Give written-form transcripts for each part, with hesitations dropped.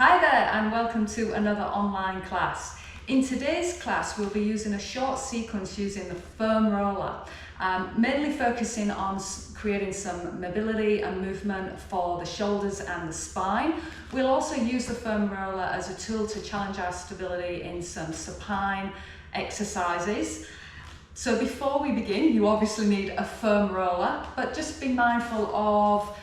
Hi there and welcome to another online class. In today's class we'll be using a short sequence using the foam roller, mainly focusing on creating some mobility and movement for the shoulders and the spine. We'll also use the foam roller as a tool to challenge our stability in some supine exercises. So before we begin, you obviously need a foam roller, but just be mindful of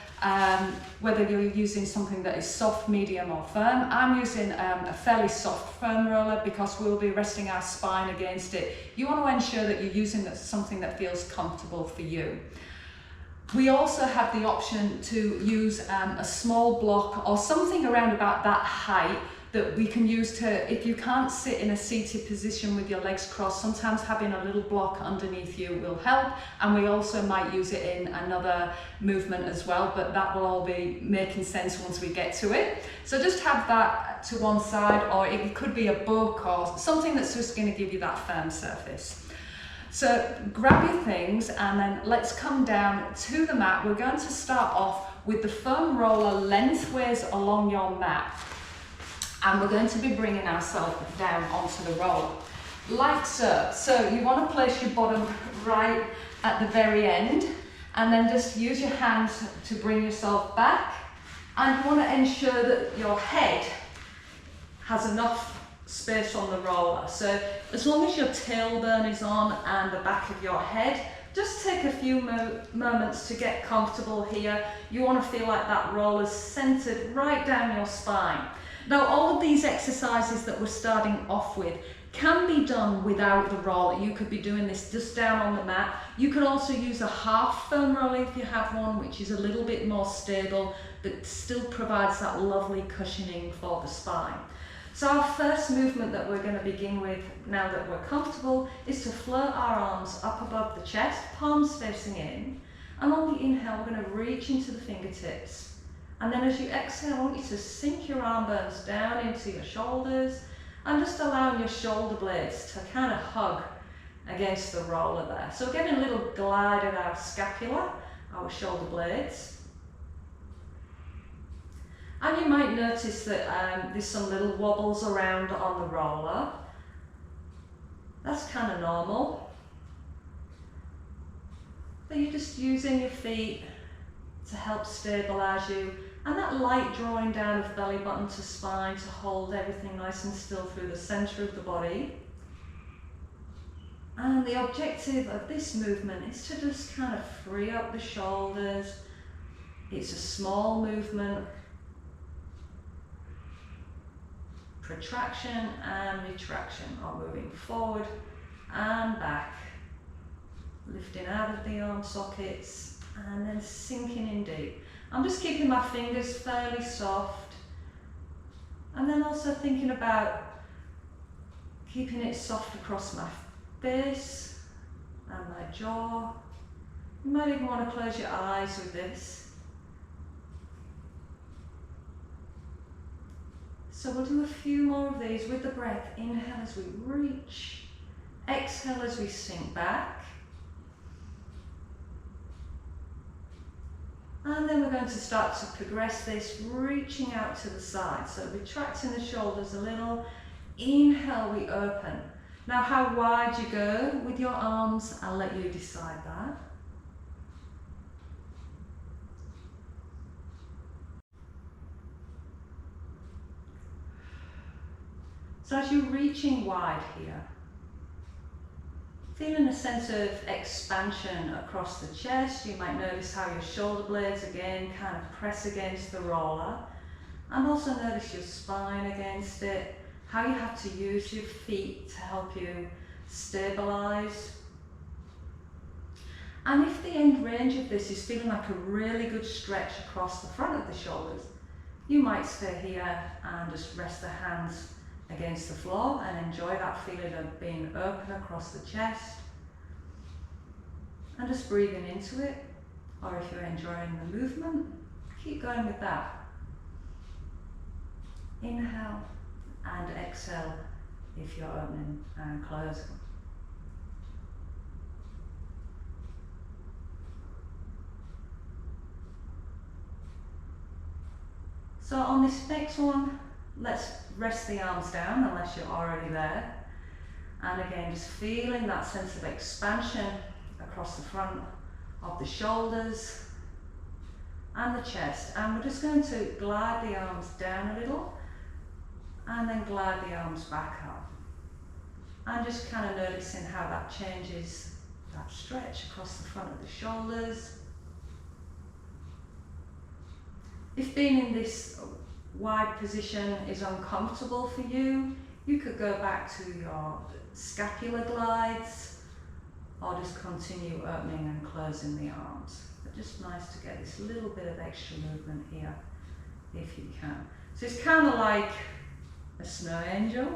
whether you're using something that is soft, medium or firm. I'm using a fairly soft foam roller because we'll be resting our spine against it. You want to ensure that you're using something that feels comfortable for you. We also have the option to use a small block or something around about that height that we can use to, if you can't sit in a seated position with your legs crossed, sometimes having a little block underneath you will help, and we also might use it in another movement as well, but that will all be making sense once we get to it. So just have that to one side, or it could be a book or something that's just going to give you that firm surface. So grab your things and then let's come down to the mat. We're going to start off with the foam roller lengthways along your mat. And we're going to be bringing ourselves down onto the roller, like so. So you want to place your bottom right at the very end, and then just use your hands to bring yourself back. And you want to ensure that your head has enough space on the roller. So as long as your tailbone is on and the back of your head, just take a few moments to get comfortable here. You want to feel like that roller's centered right down your spine. Now, all of these exercises that we're starting off with can be done without the roller. You could be doing this just down on the mat. You could also use a half foam roller if you have one, which is a little bit more stable, but still provides that lovely cushioning for the spine. So our first movement that we're going to begin with, now that we're comfortable, is to float our arms up above the chest, palms facing in. And on the inhale, we're going to reach into the fingertips. And then as you exhale, I want you to sink your arm bones down into your shoulders and just allowing your shoulder blades to kind of hug against the roller there. So getting a little glide at our scapula, our shoulder blades. And you might notice that there's some little wobbles around on the roller. That's kind of normal. But you're just using your feet to help stabilize you, and that light drawing down of belly button to spine to hold everything nice and still through the center of the body. And the objective of this movement is to just kind of free up the shoulders. It's a small movement. Protraction and retraction are moving forward and back, lifting out of the arm sockets and then sinking in deep. I'm just keeping my fingers fairly soft, and then also thinking about keeping it soft across my face and my jaw. You might even want to close your eyes with this. So we'll do a few more of these with the breath. Inhale as we reach, exhale as we sink back. And then we're going to start to progress this, reaching out to the side. So retracting the shoulders a little. Inhale, we open. Now how wide you go with your arms, I'll let you decide that. So as you're reaching wide here, feeling a sense of expansion across the chest. You might notice how your shoulder blades again kind of press against the roller, and also notice your spine against it, how you have to use your feet to help you stabilize. And if the end range of this is feeling like a really good stretch across the front of the shoulders, you might stay here and just rest the hands against the floor and enjoy that feeling of being open across the chest, and just breathing into it. Or if you're enjoying the movement, keep going with that. Inhale and exhale if you're opening and closing. So on this next one, Let's rest the arms down unless you're already there. And again, just feeling that sense of expansion across the front of the shoulders and the chest. And we're just going to glide the arms down a little and then glide the arms back up. And just kind of noticing how that changes that stretch across the front of the shoulders. If being in this wide position is uncomfortable for you, you could go back to your scapular glides or just continue opening and closing the arms. But just nice to get this little bit of extra movement here if you can. So it's kind of like a snow angel.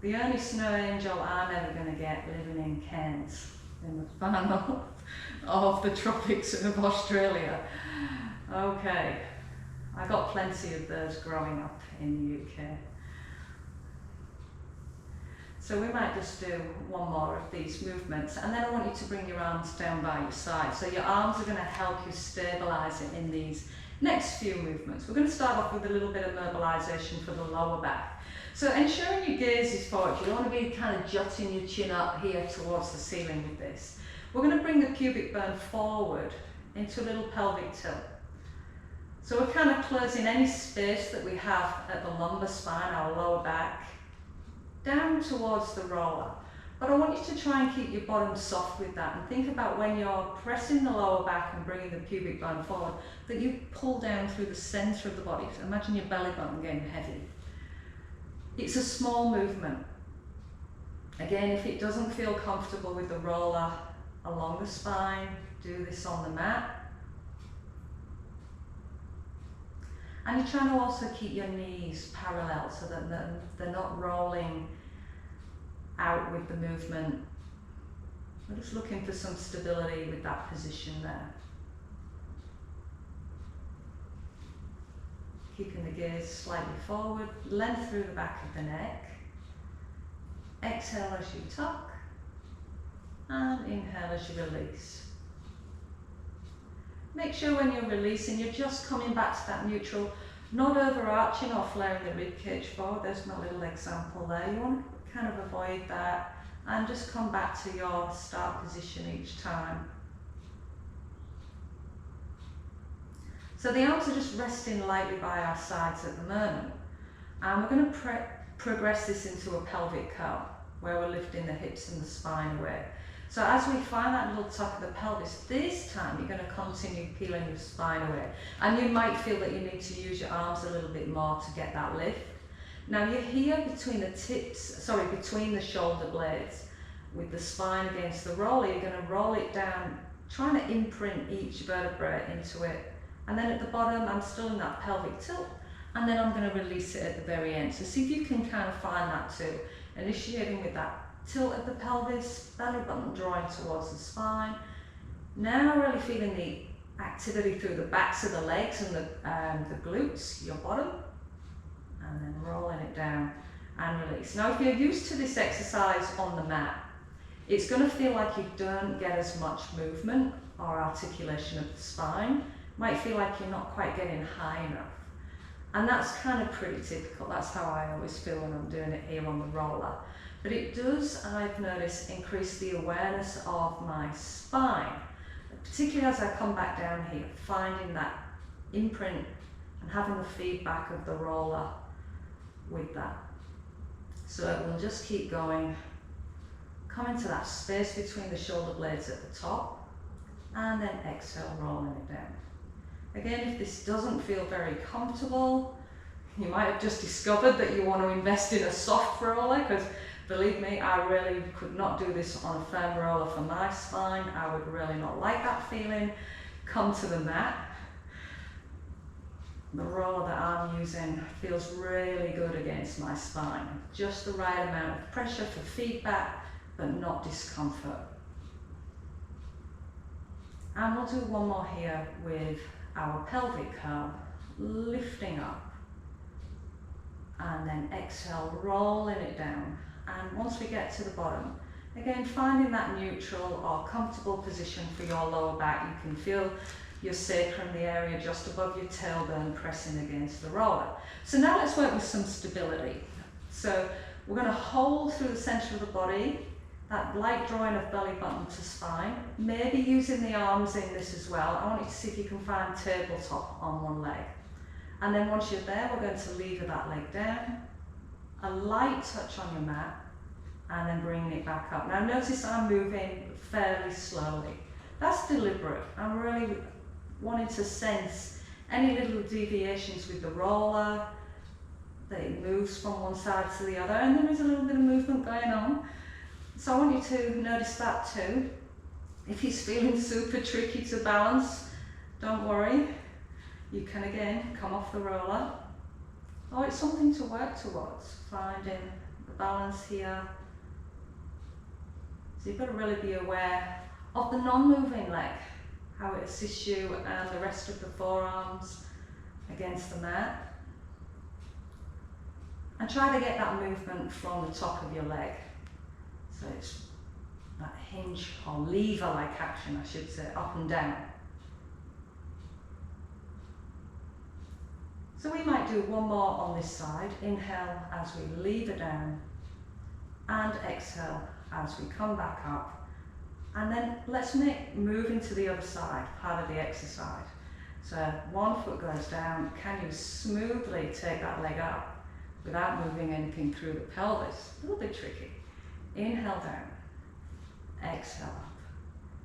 The only snow angel I'm ever going to get living in Cairns, in the far north of the tropics of Australia. Okay, I got plenty of those growing up in the UK. So we might just do one more of these movements, and then I want you to bring your arms down by your side. So your arms are going to help you stabilise it in these next few movements. We're going to start off with a little bit of mobilisation for the lower back. So ensuring your gaze is forward. You don't want to be kind of jutting your chin up here towards the ceiling with this. We're going to bring the pubic bone forward into a little pelvic tilt. So we're kind of closing any space that we have at the lumbar spine, our lower back, down towards the roller. But I want you to try and keep your bottom soft with that, and think about when you're pressing the lower back and bringing the pubic bone forward, that you pull down through the centre of the body. So imagine your belly button getting heavy. It's a small movement. Again, if it doesn't feel comfortable with the roller along the spine, do this on the mat. And you're trying to also keep your knees parallel so that they're not rolling out with the movement. We're just looking for some stability with that position there. Keeping the gaze slightly forward, length through the back of the neck. Exhale as you tuck, and inhale as you release. Make sure when you're releasing, you're just coming back to that neutral, not overarching or flaring the rib cage forward. There's my little example there. You want to kind of avoid that and just come back to your start position each time. So the arms are just resting lightly by our sides at the moment. And we're going to progress this into a pelvic curl, where we're lifting the hips and the spine away. So as we find that little tuck of the pelvis, this time you're going to continue peeling your spine away. And you might feel that you need to use your arms a little bit more to get that lift. Now you're here between the shoulder blades, with the spine against the roller. You're going to roll it down, trying to imprint each vertebrae into it. And then at the bottom, I'm still in that pelvic tilt, and then I'm going to release it at the very end. So see if you can kind of find that too. Initiating with that tilt at the pelvis, belly button drawing towards the spine. Now really feeling the activity through the backs of the legs and the glutes, your bottom, and then rolling it down and release. Now if you're used to this exercise on the mat, it's going to feel like you don't get as much movement or articulation of the spine. Might feel like you're not quite getting high enough. And that's kind of pretty typical. That's how I always feel when I'm doing it here on the roller. But it does, I've noticed, increase the awareness of my spine, particularly as I come back down here, finding that imprint and having the feedback of the roller with that. So we'll just keep going, come into that space between the shoulder blades at the top, and then exhale, rolling it down. Again, if this doesn't feel very comfortable, you might have just discovered that you want to invest in a soft roller, because believe me, I really could not do this on a firm roller for my spine. I would really not like that feeling. Come to the mat. The roller that I'm using feels really good against my spine. Just the right amount of pressure for feedback, but not discomfort. And we'll do one more here with our pelvic curl, lifting up, and then exhale, rolling it down. And once we get to the bottom, again finding that neutral or comfortable position for your lower back. You can feel your sacrum, the area just above your tailbone, pressing against the roller. So now let's work with some stability. So we're going to hold through the center of the body, that light drawing of belly button to spine, maybe using the arms in this as well. I want you to see if you can find tabletop on one leg. And then once you're there, we're going to lever that leg down, a light touch on your mat, and then bringing it back up. Now notice I'm moving fairly slowly. That's deliberate. I'm really wanting to sense any little deviations with the roller, that it moves from one side to the other, and there is a little bit of movement going on. So I want you to notice that too. If he's feeling super tricky to balance, don't worry. You can again come off the roller. Oh, it's something to work towards, finding the balance here. So you've got to really be aware of the non-moving leg, how it assists you and the rest of the forearms against the mat. And try to get that movement from the top of your leg. So it's that hinge or lever-like action, I should say, up and down. So we might do one more on this side. Inhale as we lever down and exhale as we come back up. And then let's move into the other side, part of the exercise. So one foot goes down. Can you smoothly take that leg up without moving anything through the pelvis? A little bit tricky. Inhale down, exhale up.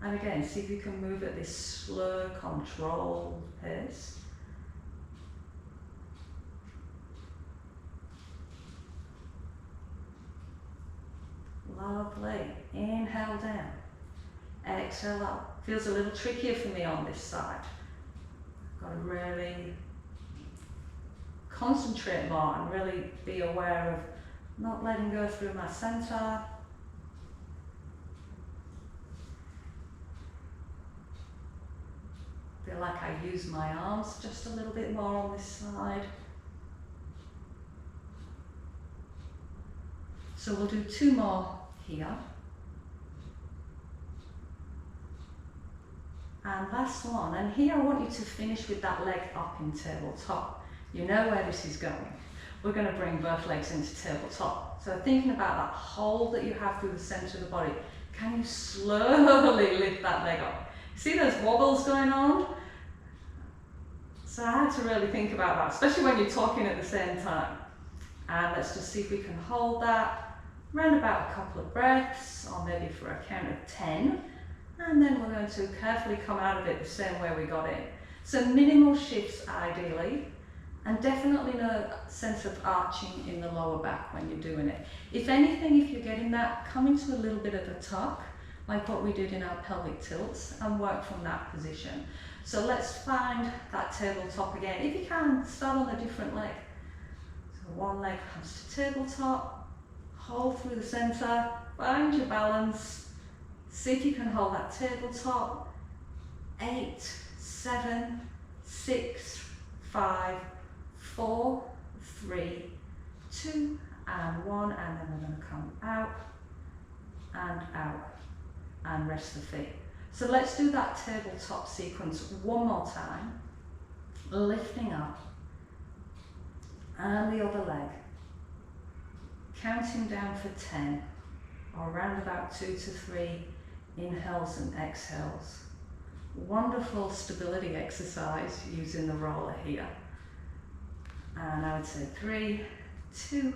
And again, see if you can move at this slow, controlled pace. Lovely. Inhale down, exhale up. Feels a little trickier for me on this side. Got to really concentrate more and really be aware of not letting go through my center. Feel like I use my arms just a little bit more on this side. So we'll do two more here. And last one, and here I want you to finish with that leg up in tabletop. You know where this is going. We're going to bring both legs into tabletop. So thinking about that hold that you have through the center of the body, can you slowly lift that leg up? See those wobbles going on? So I had to really think about that, especially when you're talking at the same time. And let's just see if we can hold that. Round about a couple of breaths, or maybe for a count of 10. And then we're going to carefully come out of it the same way we got in. So minimal shifts ideally, and definitely no sense of arching in the lower back when you're doing it. If anything, if you're getting that, come into a little bit of a tuck, like what we did in our pelvic tilts, and work from that position. So let's find that tabletop again. If you can, start on a different leg. So one leg comes to tabletop. Hold through the center, find your balance, see if you can hold that tabletop. 8, 7, 6, 5, 4, 3, 2, and 1, and then we're going to come out, and rest the feet. So let's do that tabletop sequence one more time, lifting up, and the other leg. Counting down for 10, or around about 2 to 3 inhales and exhales. Wonderful stability exercise using the roller here. And I would say 3, 2,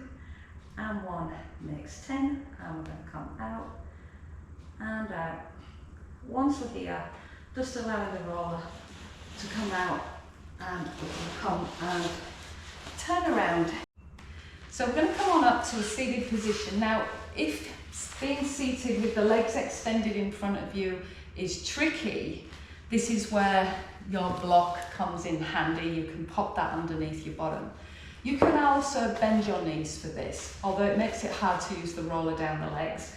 and 1 makes 10, and we're going to come out and out. Once we're here, just allowing the roller to come out, and we can come and turn around. So we're going to come on up to a seated position. Now, if being seated with the legs extended in front of you is tricky, this is where your block comes in handy. You can pop that underneath your bottom. You can also bend your knees for this, although it makes it hard to use the roller down the legs.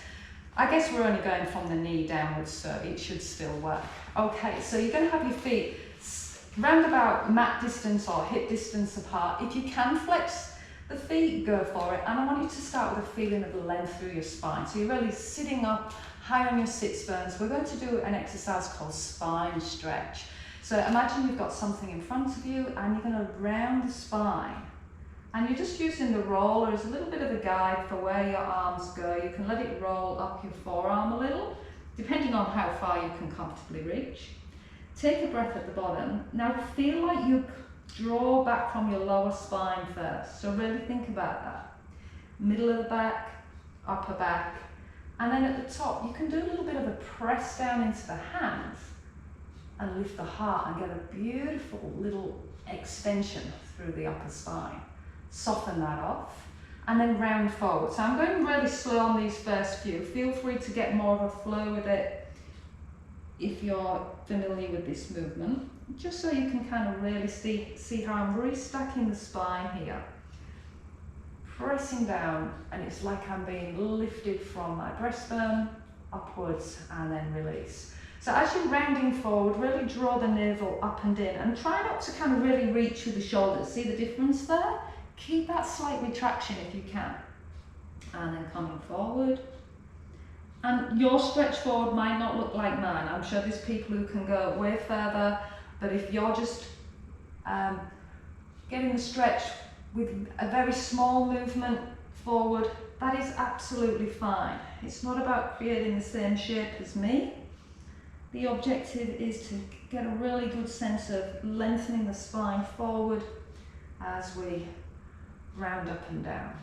I guess we're only going from the knee downwards, so it should still work. Okay, so you're going to have your feet round about mat distance or hip distance apart. If you can flex the feet, go for it. And I want you to start with a feeling of the length through your spine. So you're really sitting up high on your sits bones. We're going to do an exercise called spine stretch. So imagine you've got something in front of you and you're going to round the spine. And you're just using the roller as a little bit of a guide for where your arms go. You can let it roll up your forearm a little, depending on how far you can comfortably reach. Take a breath at the bottom. Now feel like you draw back from your lower spine first. So really think about that. Middle of the back, upper back, and then at the top you can do a little bit of a press down into the hands and lift the heart and get a beautiful little extension through the upper spine. Soften that off and then round forward. So I'm going really slow on these first few. Feel free to get more of a flow with it if you're familiar with this movement, just so you can kind of really see how I'm restacking the spine here. Pressing down, and it's like I'm being lifted from my breastbone upwards and then release. So as you're rounding forward, really draw the navel up and in and try not to kind of really reach with the shoulders. See the difference there? Keep that slight retraction if you can. And then coming forward. And your stretch forward might not look like mine. I'm sure there's people who can go way further, but if you're just getting the stretch with a very small movement forward, that is absolutely fine. It's not about creating the same shape as me. The objective is to get a really good sense of lengthening the spine forward as we round up and down.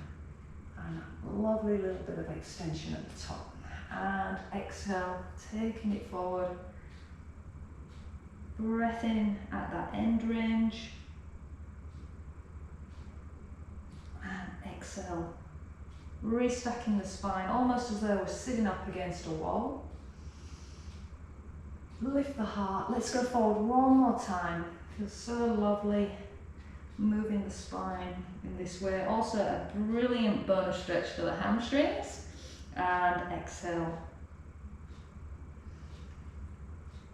And a lovely little bit of extension at the top. And exhale, taking it forward. Breath in at that end range. And exhale, restacking the spine almost as though we're sitting up against a wall. Lift the heart. Let's go forward one more time. Feels so lovely moving the spine in this way. Also a brilliant bonus stretch for the hamstrings. And exhale,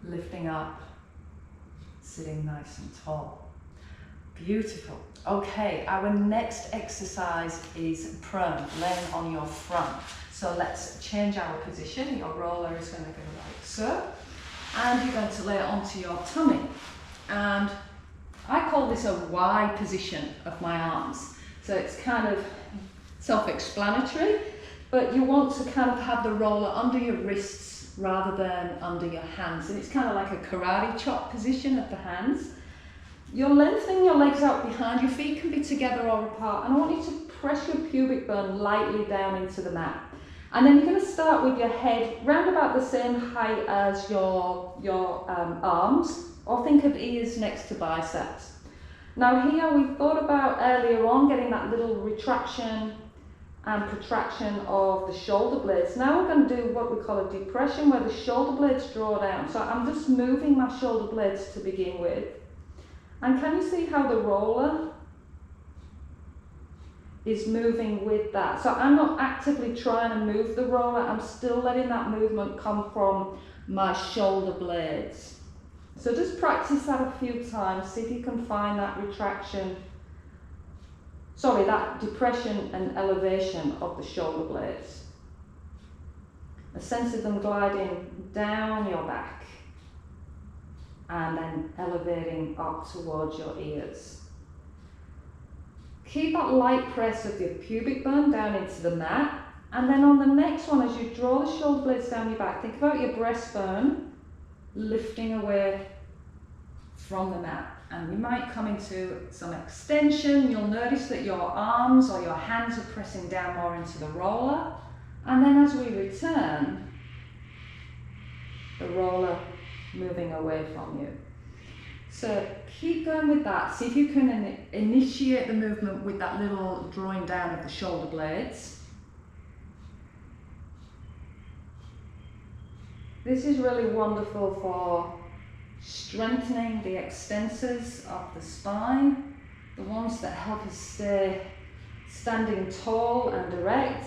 lifting up, sitting nice and tall. Beautiful. Okay, our next exercise is prone, laying on your front. So let's change our position. Your roller is going to go like so, and you're going to lay it onto your tummy. And I call this a Y position of my arms. So it's kind of self-explanatory, but you want to kind of have the roller under your wrists rather than under your hands. And it's kind of like a karate chop position of the hands. You're lengthening your legs out behind, your feet can be together or apart, and I want you to press your pubic bone lightly down into the mat. And then you're going to start with your head round about the same height as your arms, or think of ears next to biceps. Now here we thought about earlier on getting that little retraction and protraction of the shoulder blades. Now we're going to do what we call a depression, where the shoulder blades draw down. So I'm just moving my shoulder blades to begin with. And can you see how the roller is moving with that? So I'm not actively trying to move the roller, I'm still letting that movement come from my shoulder blades. So just practice that a few times, see if you can find that retraction, that depression and elevation of the shoulder blades. A sense of them gliding down your back and then elevating up towards your ears. Keep that light press of your pubic bone down into the mat, and then on the next one, as you draw the shoulder blades down your back, think about your breastbone lifting away from the mat. And you might come into some extension. You'll notice that your arms or your hands are pressing down more into the roller. And then as we return, the roller moving away from you. So keep going with that. See if you can initiate the movement with that little drawing down of the shoulder blades. This is really wonderful for strengthening the extensors of the spine, the ones that help us stay standing tall and erect.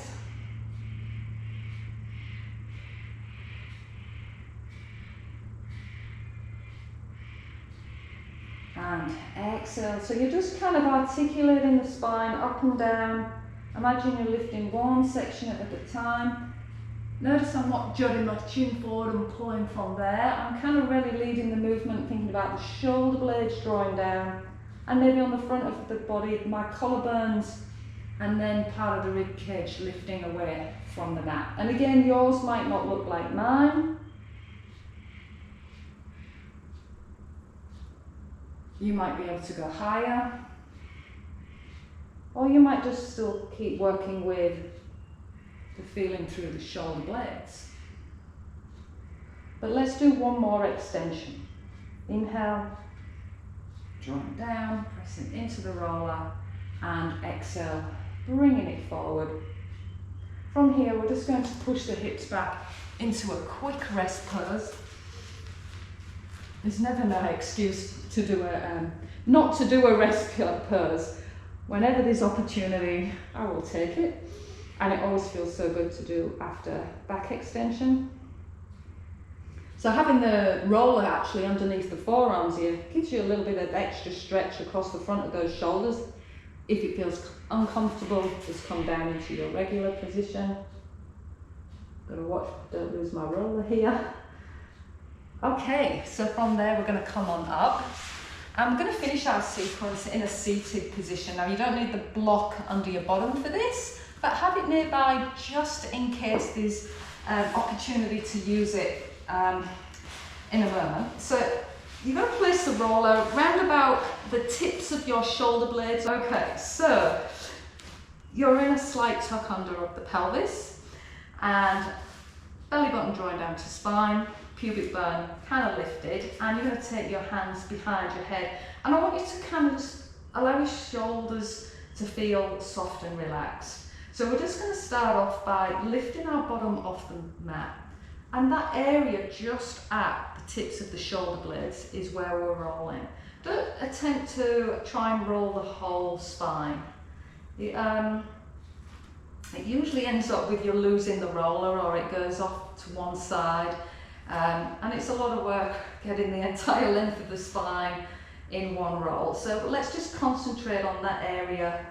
And exhale. So you're just kind of articulating the spine up and down. Imagine you're lifting one section at a time. Notice I'm not jutting my chin forward and pulling from there. I'm kind of really leading the movement, thinking about the shoulder blades drawing down, and maybe on the front of the body, my collarbones, and then part of the rib cage lifting away from the mat. And again, yours might not look like mine. You might be able to go higher, or you might just still keep working with the feeling through the shoulder blades. But let's do one more extension. Inhale, drawing down, pressing into the roller, and exhale, bringing it forward. From here, we're just going to push the hips back into a quick rest pose. There's never no excuse to do not to do a rest pose. Whenever there's opportunity, I will take it. And it always feels so good to do after back extension. So having the roller actually underneath the forearms here gives you a little bit of extra stretch across the front of those shoulders. If it feels uncomfortable, just come down into your regular position. Gotta watch, don't lose my roller here. Okay, so from there we're going to come on up. I'm going to finish our sequence in a seated position. Now you don't need the block under your bottom for this, but have it nearby just in case there's opportunity to use it in a moment. So you're going to place the roller round about the tips of your shoulder blades. Okay, so you're in a slight tuck under of the pelvis, and belly button drawing down to spine, pubic bone kind of lifted, and you're going to take your hands behind your head, and I want you to kind of just allow your shoulders to feel soft and relaxed. So we're just going to start off by lifting our bottom off the mat, and that area just at the tips of the shoulder blades is where we're rolling. Don't attempt to try and roll the whole spine. It usually ends up with you losing the roller, or it goes off to one side. And it's a lot of work getting the entire length of the spine in one roll. So let's just concentrate on that area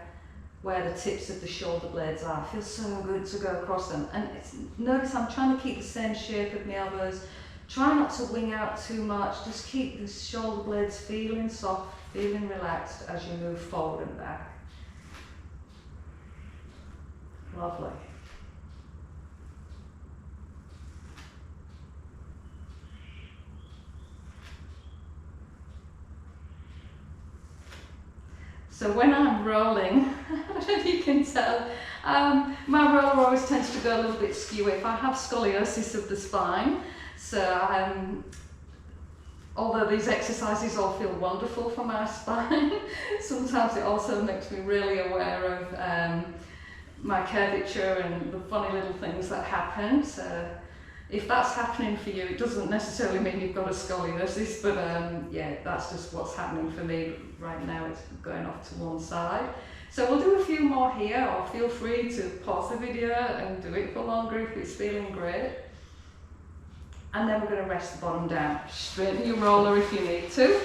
where the tips of the shoulder blades are. It feels so good to go across them. And notice I'm trying to keep the same shape of my elbows. Try not to wing out too much. Just keep the shoulder blades feeling soft, feeling relaxed as you move forward and back. Lovely. So when I'm rolling, I don't know if you can tell, my roller always tends to go a little bit skew if I have scoliosis of the spine. So although these exercises all feel wonderful for my spine, sometimes it also makes me really aware of my curvature and the funny little things that happen. So if that's happening for you, it doesn't necessarily mean you've got a scoliosis, but yeah, that's just what's happening for me right now. It's going off to one side. So we'll do a few more here, or feel free to pause the video and do it for longer if it's feeling great. And then we're going to rest the bottom down. Straighten your roller if you need to.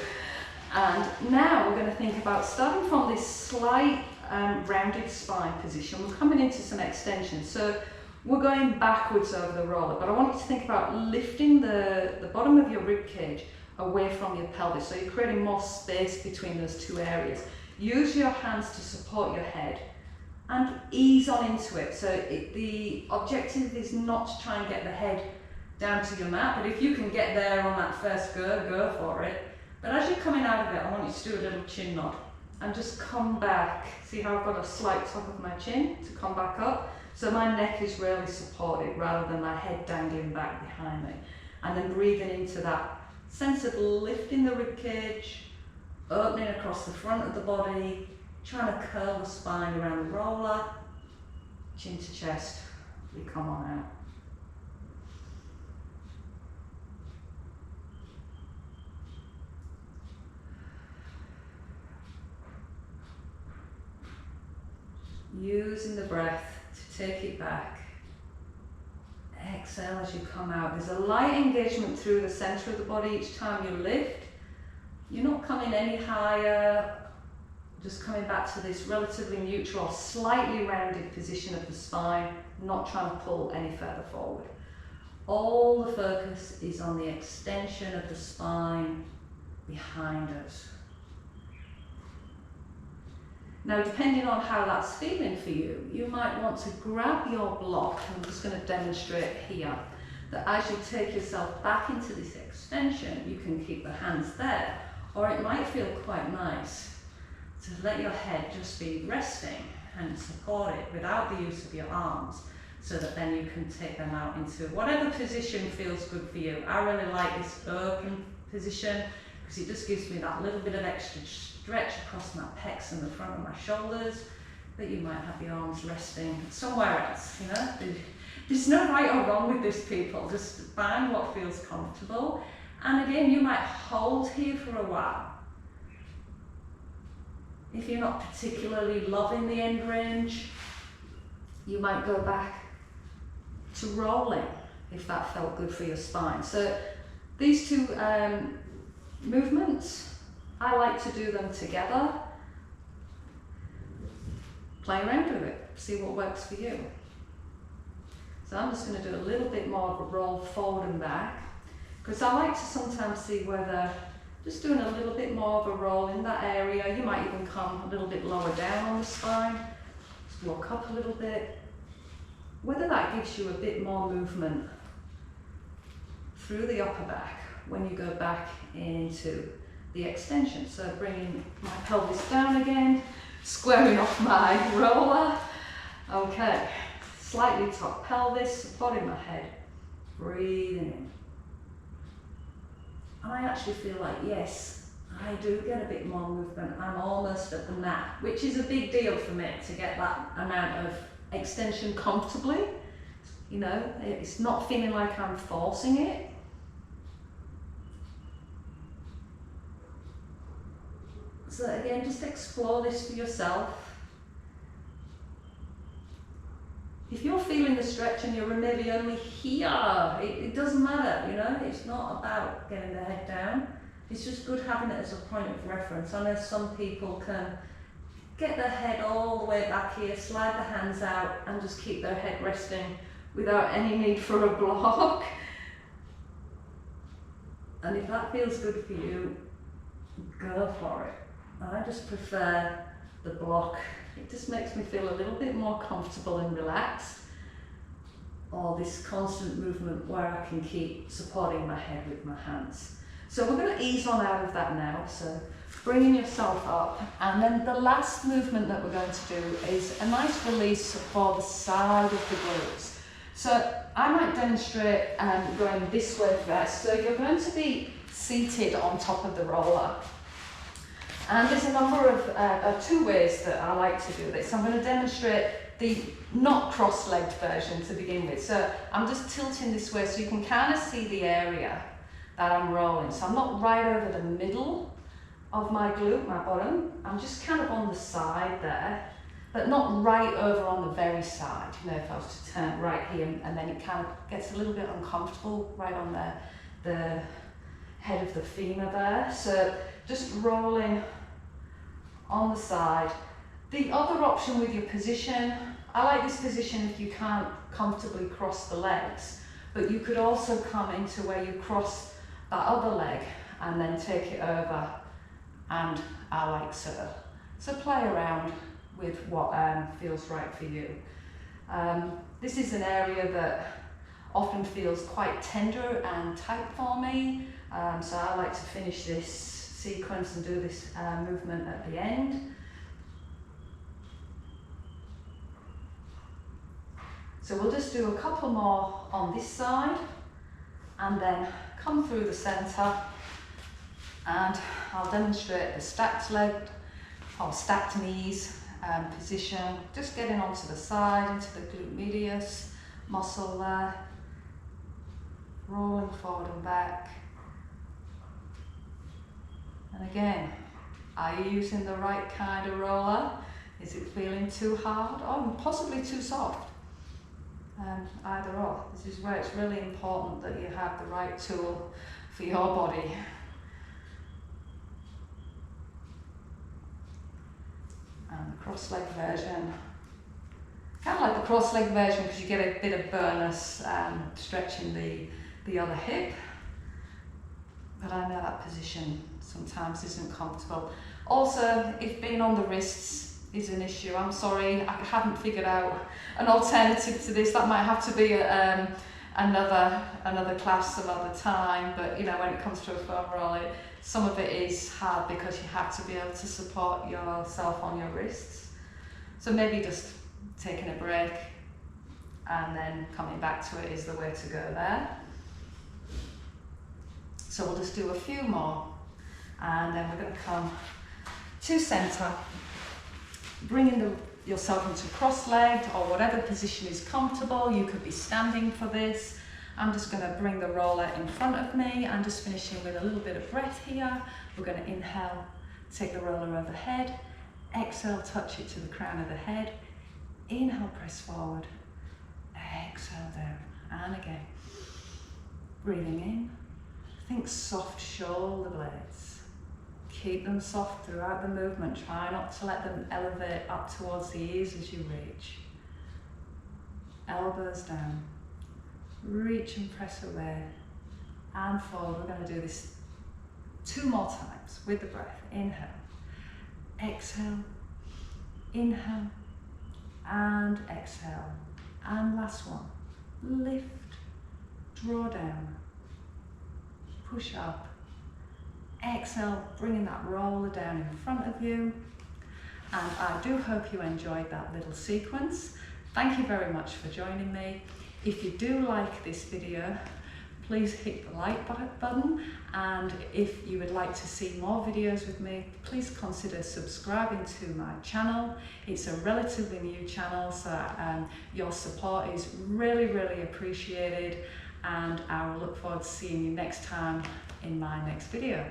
And now we're going to think about starting from this slight rounded spine position. We're coming into some extension. So we're going backwards over the roller, but I want you to think about lifting the bottom of your rib cage away from your pelvis. So you're creating more space between those two areas. Use your hands to support your head and ease on into it. So the objective is not to try and get the head down to your mat, but if you can get there on that first go for it. But as you're coming out of it, I want you to do a little chin nod and just come back. See how I've got a slight top of my chin to come back up? So my neck is really supported rather than my head dangling back behind me. And then breathing into that sense of lifting the rib cage, opening across the front of the body, trying to curl the spine around the roller, chin to chest, we come on out. Using the breath to take it back. Exhale as you come out. There's a light engagement through the center of the body each time you lift. You're not coming any higher, just coming back to this relatively neutral, slightly rounded position of the spine, not trying to pull any further forward. All the focus is on the extension of the spine behind us. Now, depending on how that's feeling for you, you might want to grab your block. I'm just going to demonstrate here that as you take yourself back into this extension, you can keep the hands there, or it might feel quite nice to let your head just be resting and support it without the use of your arms, so that then you can take them out into whatever position feels good for you. I really like this open position because it just gives me that little bit of extra stretch across my pecs and the front of my shoulders, but you might have your arms resting somewhere else, you know. There's no right or wrong with this, people. Just find what feels comfortable. And again, you might hold here for a while. If you're not particularly loving the end range, you might go back to rolling if that felt good for your spine. So these two movements, I like to do them together. Play around with it, see what works for you. So I'm just going to do a little bit more of a roll forward and back, because I like to sometimes see whether just doing a little bit more of a roll in that area, you might even come a little bit lower down on the spine, just walk up a little bit, whether that gives you a bit more movement through the upper back when you go back into the extension. So bringing my pelvis down again, squaring off my roller. Okay, slightly top pelvis, supporting my head, breathing in. And I actually feel like, yes, I do get a bit more movement. I'm almost at the mat, which is a big deal for me to get that amount of extension comfortably. You know, it's not feeling like I'm forcing it. So again, just explore this for yourself. If you're feeling the stretch and you're maybe only here, it doesn't matter, you know, it's not about getting the head down. It's just good having it as a point of reference. I know some people can get their head all the way back here, slide the hands out and just keep their head resting without any need for a block. And if that feels good for you, go for it. I just prefer the block. It just makes me feel a little bit more comfortable and relaxed. Or this constant movement where I can keep supporting my head with my hands. So we're going to ease on out of that now. So bringing yourself up. And then the last movement that we're going to do is a nice release for the side of the glutes. So I might demonstrate going this way first. So you're going to be seated on top of the roller. And there's a number of two ways that I like to do this. I'm going to demonstrate the not cross-legged version to begin with. So I'm just tilting this way so you can kind of see the area that I'm rolling. So I'm not right over the middle of my glute, my bottom. I'm just kind of on the side there, but not right over on the very side. You know, if I was to turn right here and then it kind of gets a little bit uncomfortable right on the head of the femur there. So just rolling on the side. The other option with your position, I like this position if you can't comfortably cross the legs, but you could also come into where you cross that other leg and then take it over, and I like so. So play around with what feels right for you. This is an area that often feels quite tender and tight for me, so I like to finish this sequence and do this movement at the end. So we'll just do a couple more on this side and then come through the centre, and I'll demonstrate the stacked leg or stacked knees position, just getting onto the side into the glute medius muscle there, rolling forward and back. And again, are you using the right kind of roller? Is it feeling too hard or possibly too soft? Either or. This is where it's really important that you have the right tool for your body. And the cross-leg version. Kind of like the cross-leg version because you get a bit of bonus stretching the other hip. But I know that position sometimes isn't comfortable. Also, if being on the wrists is an issue, I'm sorry, I haven't figured out an alternative to this. That might have to be another class some other time, but you know, when it comes to a foam roll, some of it is hard because you have to be able to support yourself on your wrists. So maybe just taking a break and then coming back to it is the way to go there. So we'll just do a few more, and then we're going to come to centre, bringing yourself into cross-legged or whatever position is comfortable. You could be standing for this. I'm just going to bring the roller in front of me. I'm just finishing with a little bit of breath here. We're going to inhale, take the roller overhead, exhale, touch it to the crown of the head, inhale, press forward, exhale down, and again, breathing in. Think soft shoulder blades. Keep them soft throughout the movement. Try not to let them elevate up towards the ears as you reach. Elbows down. Reach and press away. And forward. We're going to do this 2 more times with the breath. Inhale. Exhale. Inhale. And exhale. And last one. Lift. Draw down. Push up, exhale, bringing that roller down in front of you. And I do hope you enjoyed that little sequence. Thank you very much for joining me. If you do like this video, please hit the like button. And if you would like to see more videos with me, please consider subscribing to my channel. It's a relatively new channel, so your support is really, really appreciated. And I will look forward to seeing you next time in my next video.